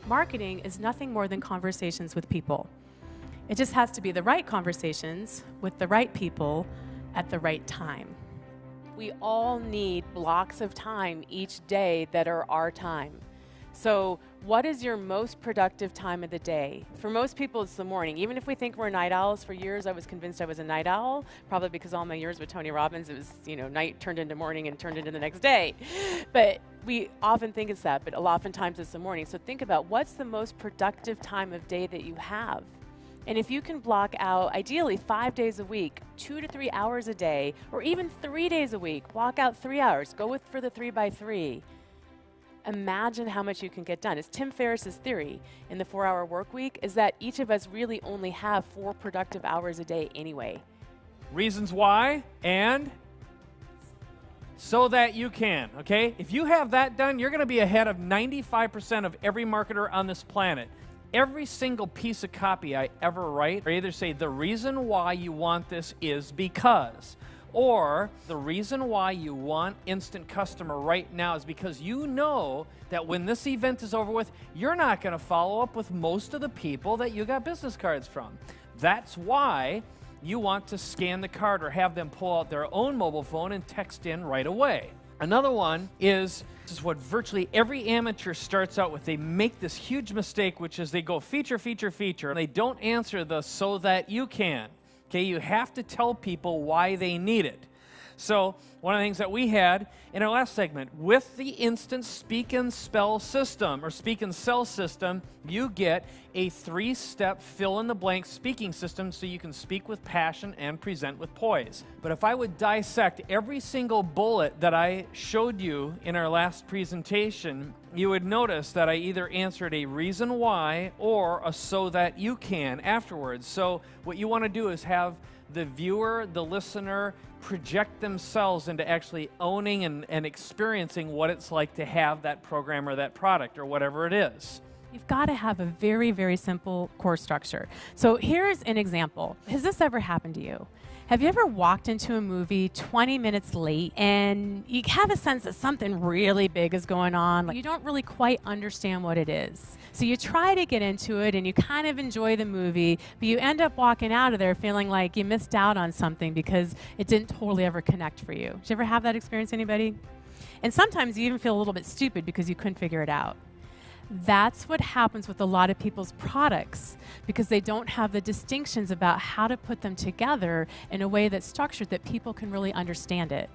Marketing is nothing more than conversations with people. It just has to be the right conversations with the right people at the right time. We all need blocks of time each day that are our time. So what is your most productive time of the day? For most people, it's the morning. Even if we think we're night owls, for years I was convinced I was a night owl, probably because all my years with Tony Robbins, it was, night turned into morning and turned into the next day. But we often think it's that, but oftentimes it's the morning. So think about what's the most productive time of day that you have. And if you can block out, ideally 5 days a week, 2 to 3 hours a day, or even 3 days a week, block out 3 hours, go for the 3x3. Imagine how much you can get done. It's Tim Ferriss's theory in the 4-hour work week is that each of us really only have 4 productive hours a day anyway. Reasons why, and so that you can, okay? If you have that done, you're gonna be ahead of 95% of every marketer on this planet. Every single piece of copy I ever write, I either say the reason why you want this is because, or the reason why you want Instant Customer right now is because you know that when this event is over with, you're not going to follow up with most of the people that you got business cards from. That's why you want to scan the card or have them pull out their own mobile phone and text in right away. Another one is, this is what virtually every amateur starts out with. They make this huge mistake, which is they go feature, feature, feature, and they don't answer the so that you can. Okay, you have to tell people why they need it. So one of the things that we had in our last segment, with the Instant Speak and Spell system, or Speak and Sell system, you get a 3-step fill-in-the-blank speaking system so you can speak with passion and present with poise. But if I would dissect every single bullet that I showed you in our last presentation, you would notice that I either answered a reason why or a so that you can afterwards. So what you want to do is have the viewer, the listener, project themselves into actually owning and experiencing what it's like to have that program or that product or whatever it is. You've got to have a very, very simple core structure. So here's an example. Has this ever happened to you? Have you ever walked into a movie 20 minutes late and you have a sense that something really big is going on? Like you don't really quite understand what it is. So you try to get into it and you kind of enjoy the movie, but you end up walking out of there feeling like you missed out on something because it didn't totally ever connect for you. Did you ever have that experience, anybody? And sometimes you even feel a little bit stupid because you couldn't figure it out. That's what happens with a lot of people's products because they don't have the distinctions about how to put them together in a way that's structured that people can really understand it.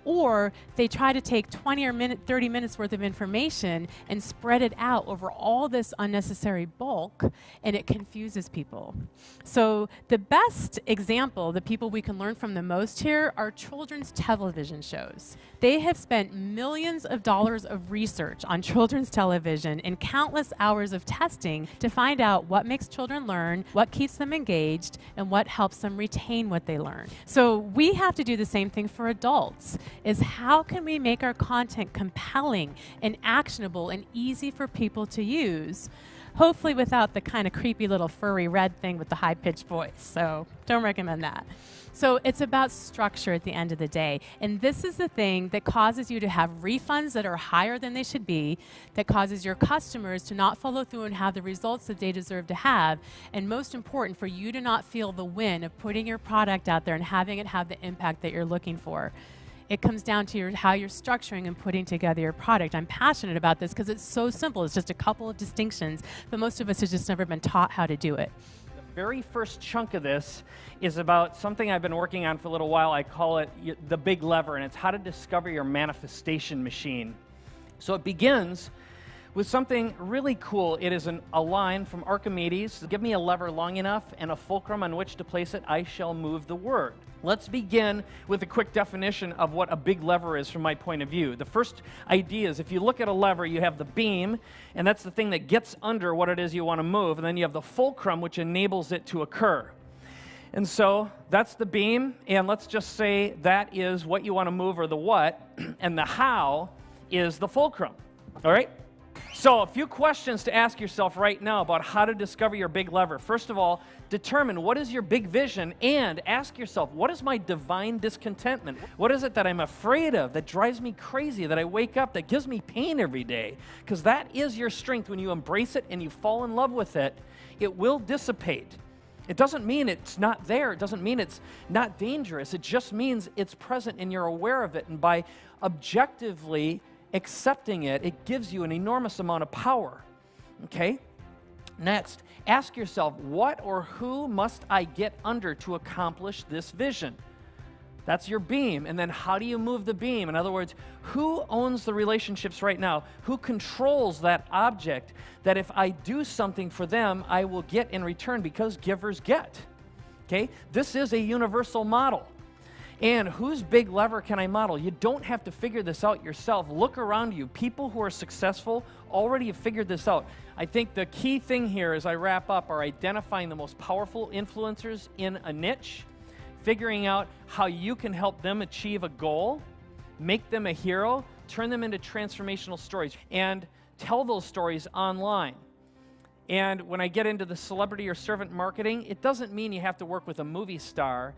Or they try to take 20 or 30 minutes worth of information and spread it out over all this unnecessary bulk, and it confuses people. So the best example, the people we can learn from the most here, are children's television shows. They have spent millions of dollars of research on children's television and countless hours of testing to find out what makes children learn, what keeps them engaged, and what helps them retain what they learn. So we have to do the same thing for adults. Is how can we make our content compelling and actionable and easy for people to use, hopefully without the kind of creepy little furry red thing with the high-pitched voice. So don't recommend that. So it's about structure at the end of the day. And this is the thing that causes you to have refunds that are higher than they should be, that causes your customers to not follow through and have the results that they deserve to have, and most important, for you to not feel the win of putting your product out there and having it have the impact that you're looking for. It comes down to how you're structuring and putting together your product. I'm passionate about this because it's so simple. It's just a couple of distinctions, but most of us have just never been taught how to do it. The very first chunk of this is about something I've been working on for a little while. I call it the big lever, and it's how to discover your manifestation machine. So it begins with something really cool. It is a line from Archimedes. Give me a lever long enough and a fulcrum on which to place it, I shall move the word. Let's begin with a quick definition of what a big lever is from my point of view. The first idea is if you look at a lever, you have the beam, and that's the thing that gets under what it is you want to move, and then you have the fulcrum, which enables it to occur. And so that's the beam, and let's just say that is what you want to move, or the what, and the how is the fulcrum. All right? So a few questions to ask yourself right now about how to discover your big lever. First of all, determine what is your big vision and ask yourself, what is my divine discontentment? What is it that I'm afraid of, that drives me crazy, that I wake up, that gives me pain every day? Because that is your strength. When you embrace it and you fall in love with it, it will dissipate. It doesn't mean it's not there. It doesn't mean it's not dangerous. It just means it's present and you're aware of it. And by objectively accepting it, it gives you an enormous amount of power. Okay? Next, ask yourself, what or who must I get under to accomplish this vision? That's your beam. And then how do you move the beam? In other words, who owns the relationships right now? Who controls that object that if I do something for them, I will get in return, because givers get. Okay? This is a universal model. And whose big lever can I model? You don't have to figure this out yourself. Look around you. People who are successful already have figured this out. I think the key thing here as I wrap up are identifying the most powerful influencers in a niche, figuring out how you can help them achieve a goal, make them a hero, turn them into transformational stories, and tell those stories online. And when I get into the celebrity or servant marketing, it doesn't mean you have to work with a movie star.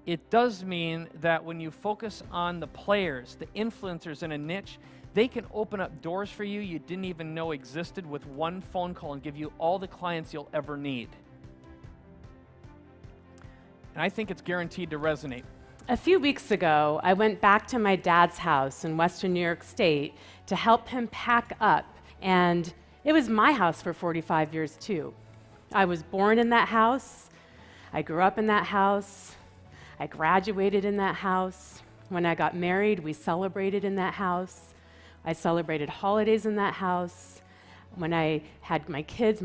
It does mean that when you focus on the players, the influencers in a niche, they can open up doors for you didn't even know existed with one phone call and give you all the clients you'll ever need. And I think it's guaranteed to resonate. A few weeks ago, I went back to my dad's house in Western New York State to help him pack up. And it was my house for 45 years too. I was born in that house. I grew up in that house. I graduated in that house. When I got married, we celebrated in that house. I celebrated holidays in that house. When I had my kids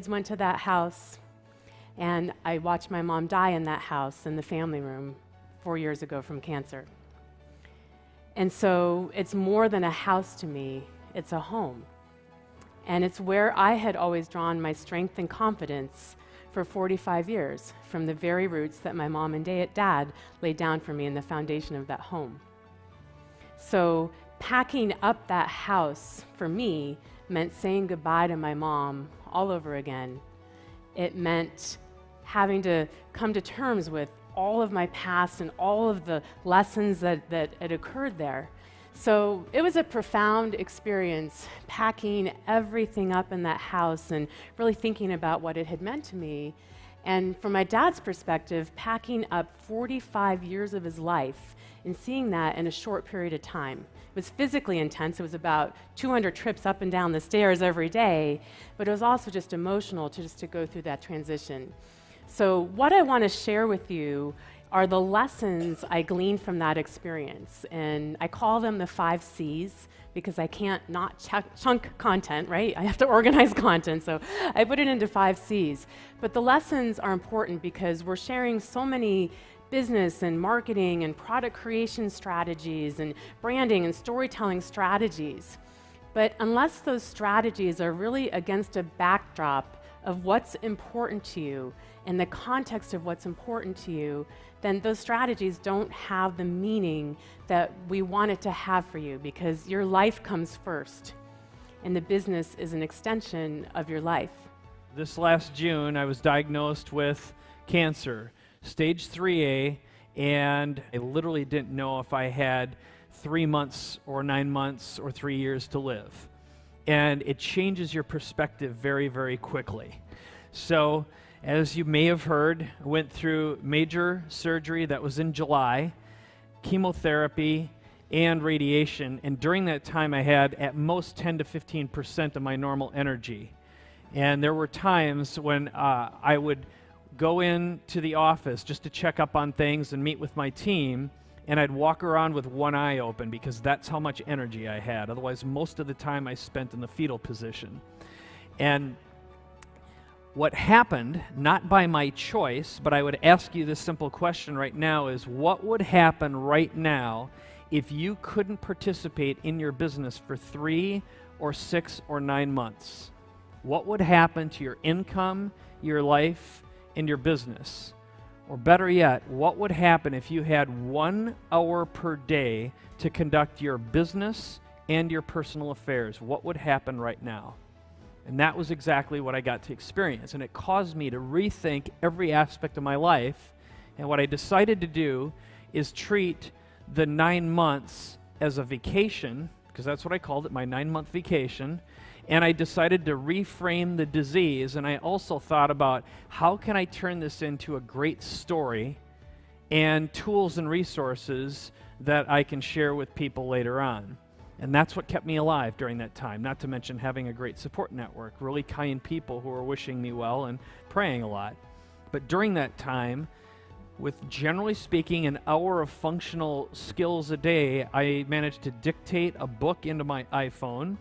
went to that house. And I watched my mom die in that house in the family room 4 years ago from cancer. And so it's more than a house to me, it's a home. And it's where I had always drawn my strength and confidence for 45 years, from the very roots that my mom and dad laid down for me in the foundation of that home. So packing up that house for me meant saying goodbye to my mom all over again. It meant having to come to terms with all of my past and all of the lessons that had occurred there. So it was a profound experience, packing everything up in that house and really thinking about what it had meant to me. And from my dad's perspective, packing up 45 years of his life and seeing that in a short period of time. It was physically intense. It was about 200 trips up and down the stairs every day, but it was also just emotional to go through that transition. So what I want to share with you are the lessons I gleaned from that experience. And I call them the 5 C's because I can't not chunk content, right? I have to organize content, so I put it into 5 C's. But the lessons are important because we're sharing so many business and marketing and product creation strategies and branding and storytelling strategies. But unless those strategies are really against a backdrop of what's important to you and the context of what's important to you, then those strategies don't have the meaning that we want it to have for you, because your life comes first and the business is an extension of your life. This last June, I was diagnosed with cancer, stage 3A, and I literally didn't know if I had 3 months or 9 months or 3 years to live. And it changes your perspective very, very quickly. So, as you may have heard, I went through major surgery that was in July, chemotherapy, and radiation. And during that time, I had at most 10 to 15% of my normal energy. And there were times when I would go into the office just to check up on things and meet with my team, and I'd walk around with one eye open because that's how much energy I had. Otherwise, most of the time I spent in the fetal position. And what happened, not by my choice, but I would ask you this simple question right now is, what would happen right now if you couldn't participate in your business for 3 or 6 or 9 months? What would happen to your income, your life, and your business? Or better yet, what would happen if you had 1 hour per day to conduct your business and your personal affairs, what would happen right now? And that was exactly what I got to experience. And it caused me to rethink every aspect of my life. And what I decided to do is treat the 9 months as a vacation, because that's what I called it, my 9-month vacation. And I decided to reframe the disease. And I also thought about how can I turn this into a great story and tools and resources that I can share with people later on. And that's what kept me alive during that time, not to mention having a great support network, really kind people who were wishing me well and praying a lot. But during that time, with generally speaking an hour of functional skills a day, I managed to dictate a book into my iPhone,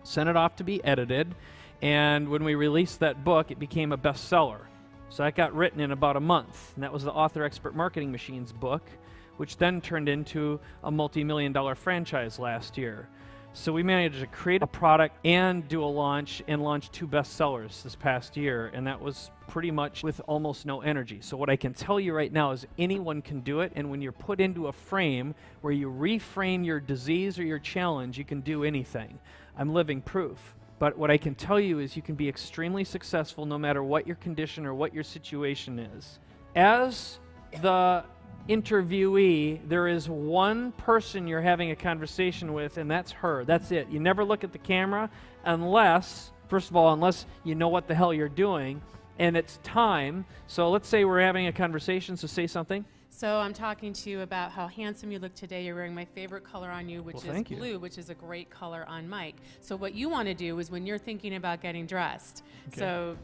sent it off to be edited, and when we released that book, it became a bestseller. So that got written in about a month, and that was the Author Expert Marketing Machines book, which then turned into a multi-million-dollar franchise last year. So we managed to create a product and do a launch and launch 2 bestsellers this past year, and that was pretty much with almost no energy. So what I can tell you right now is anyone can do it, and when you're put into a frame where you reframe your disease or your challenge, you can do anything. I'm living proof. But what I can tell you is you can be extremely successful no matter what your condition or what your situation is. As the interviewee, there is one person you're having a conversation with, and that's her. That's it. You never look at the camera unless, first of all, unless you know what the hell you're doing, and it's time. So let's say we're having a conversation, so say something. So I'm talking to you about how handsome you look today. You're wearing my favorite color on you, which is blue, which is a great color on Mike. So what you want to do is when you're thinking about getting dressed. Okay. So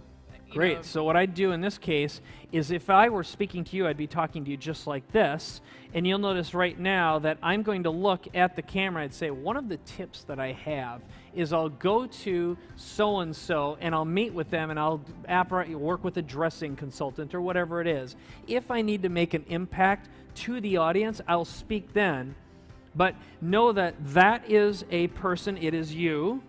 great. So what I'd do in this case is if I were speaking to you, I'd be talking to you just like this. And you'll notice right now that I'm going to look at the camera and say, one of the tips that I have is I'll go to so-and-so and I'll meet with them and I'll work with a dressing consultant or whatever it is. If I need to make an impact to the audience, I'll speak then. But know that that is a person, it is you,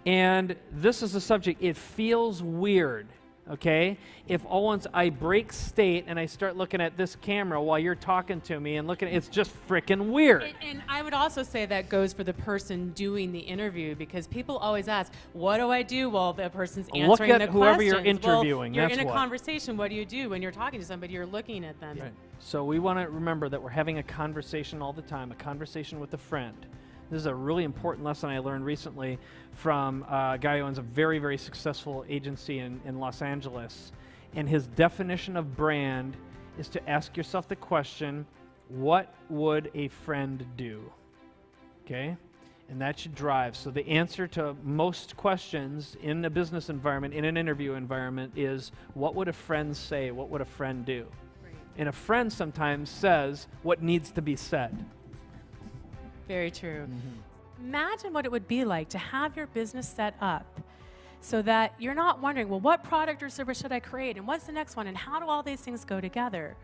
and this is a subject. It feels weird. Okay? If once I break state and I start looking at this camera while you're talking to me and looking, it's just freaking weird. And I would also say that goes for the person doing the interview, because people always ask, what do I do while the person's answering the questions? Look at whoever you're interviewing. Well, you're in a conversation. What do you do when you're talking to somebody? You're looking at them. Right. So we want to remember that we're having a conversation all the time, a conversation with a friend. This is a really important lesson I learned recently from a guy who owns a very, very successful agency in Los Angeles. And his definition of brand is to ask yourself the question, what would a friend do? Okay? And that should drive. So the answer to most questions in a business environment, in an interview environment, is what would a friend say? What would a friend do? Right. And a friend sometimes says what needs to be said. Very true. Mm-hmm. Imagine what it would be like to have your business set up so that you're not wondering, well, what product or service should I create? And what's the next one? And how do all these things go together?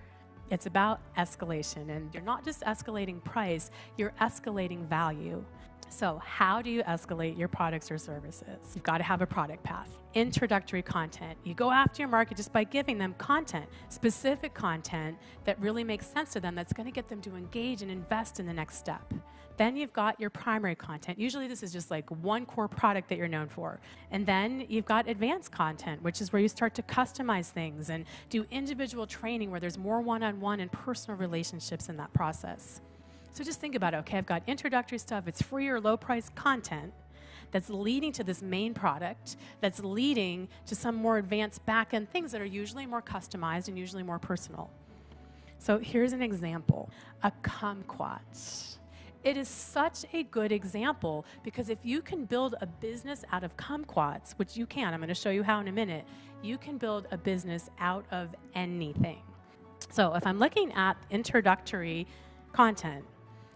It's about escalation. And you're not just escalating price, you're escalating value. So how do you escalate your products or services? You've got to have a product path. Introductory content. You go after your market just by giving them content, specific content that really makes sense to them, that's going to get them to engage and invest in the next step. Then you've got your primary content. Usually this is just like one core product that you're known for. And then you've got advanced content, which is where you start to customize things and do individual training where there's more one-on-one and personal relationships in that process. So just think about it, okay, I've got introductory stuff, it's free or low price content that's leading to this main product, that's leading to some more advanced back-end things that are usually more customized and usually more personal. So here's an example, a kumquat. It is such a good example because if you can build a business out of kumquats, which you can, I'm going to show you how in a minute, you can build a business out of anything. So if I'm looking at introductory content,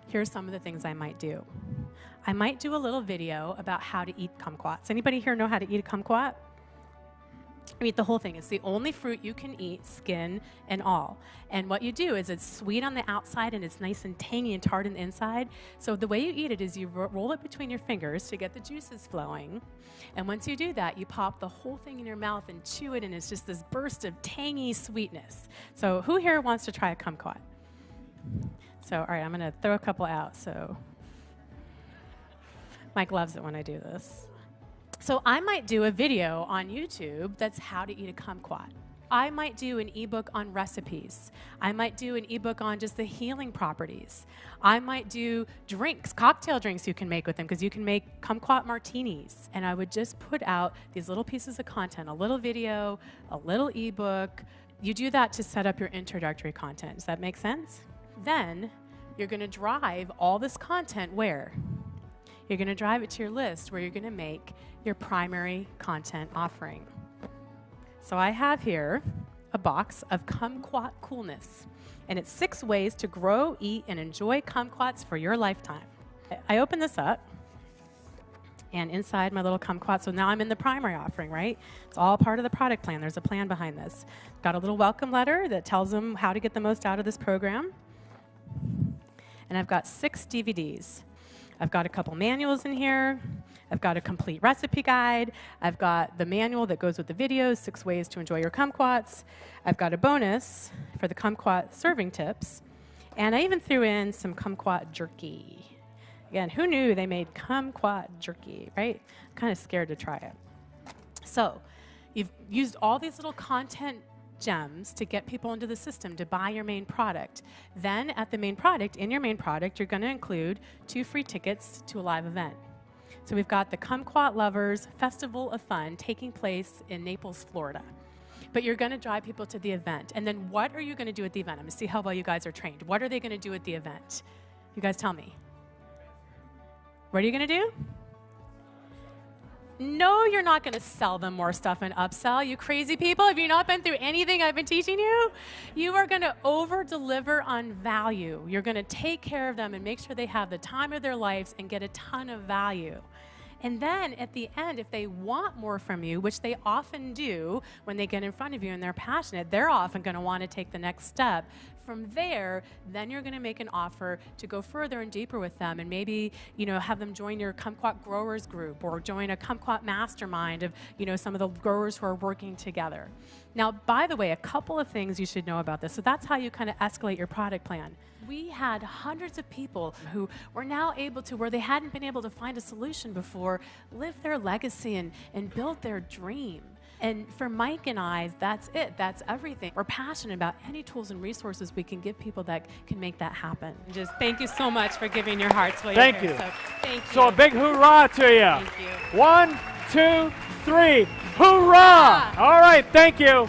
here's some of the things I might do. I might do a little video about how to eat kumquats. Anybody here know how to eat a kumquat? Eat the whole thing. It's the only fruit you can eat, skin and all. And what you do is it's sweet on the outside and it's nice and tangy and tart on the inside. So the way you eat it is you roll it between your fingers to get the juices flowing. And once you do that, you pop the whole thing in your mouth and chew it, and it's just this burst of tangy sweetness. So who here wants to try a kumquat? So, all right, I'm going to throw a couple out. So, Mike loves it when I do this. So I might do a video on YouTube that's how to eat a kumquat. I might do an ebook on recipes. I might do an ebook on just the healing properties. I might do drinks, cocktail drinks you can make with them, because you can make kumquat martinis. And I would just put out these little pieces of content, a little video, a little ebook. You do that to set up your introductory content. Does that make sense? Then you're going to drive all this content where? You're going to drive it to your list where you're going to make your primary content offering. So I have here a box of kumquat coolness, and it's 6 ways to grow, eat, and enjoy kumquats for your lifetime. I open this up, and inside my little kumquat, so now I'm in the primary offering, right? It's all part of the product plan. There's a plan behind this. Got a little welcome letter that tells them how to get the most out of this program. And I've got 6 DVDs. I've got a couple manuals in here. I've got a complete recipe guide. I've got the manual that goes with the videos, 6 ways to enjoy your kumquats. I've got a bonus for the kumquat serving tips. And I even threw in some kumquat jerky. Again, who knew they made kumquat jerky, right? Kind of scared to try it. So you've used all these little content gems to get people into the system to buy your main product. Then at the main product, in your main product, you're going to include 2 free tickets to a live event. So we've got the Kumquat Lovers Festival of Fun taking place in Naples, Florida. But you're going to drive people to the event. And then what are you going to do at the event? I'm going to see how well you guys are trained. What are they going to do at the event? You guys tell me. What are you going to do? No, you're not going to sell them more stuff and upsell. You crazy people, have you not been through anything I've been teaching you? You are going to over-deliver on value. You're going to take care of them and make sure they have the time of their lives and get a ton of value. And then at the end, if they want more from you, which they often do when they get in front of you and they're passionate, they're often going to want to take the next step. From there, then you're going to make an offer to go further and deeper with them, and maybe, have them join your kumquat growers group or join a kumquat mastermind of, some of the growers who are working together. Now, by the way, a couple of things you should know about this. So that's how you kind of escalate your product plan. We had hundreds of people who were now able to, where they hadn't been able to find a solution before, live their legacy and build their dream. And for Mike and I, that's it. That's everything. We're passionate about any tools and resources we can give people that can make that happen. Just thank you so much for giving your hearts while Thank you're you. here. So, thank you. So a big hoorah to you. Thank you. 1, 2, 3. Hoorah! All right, thank you.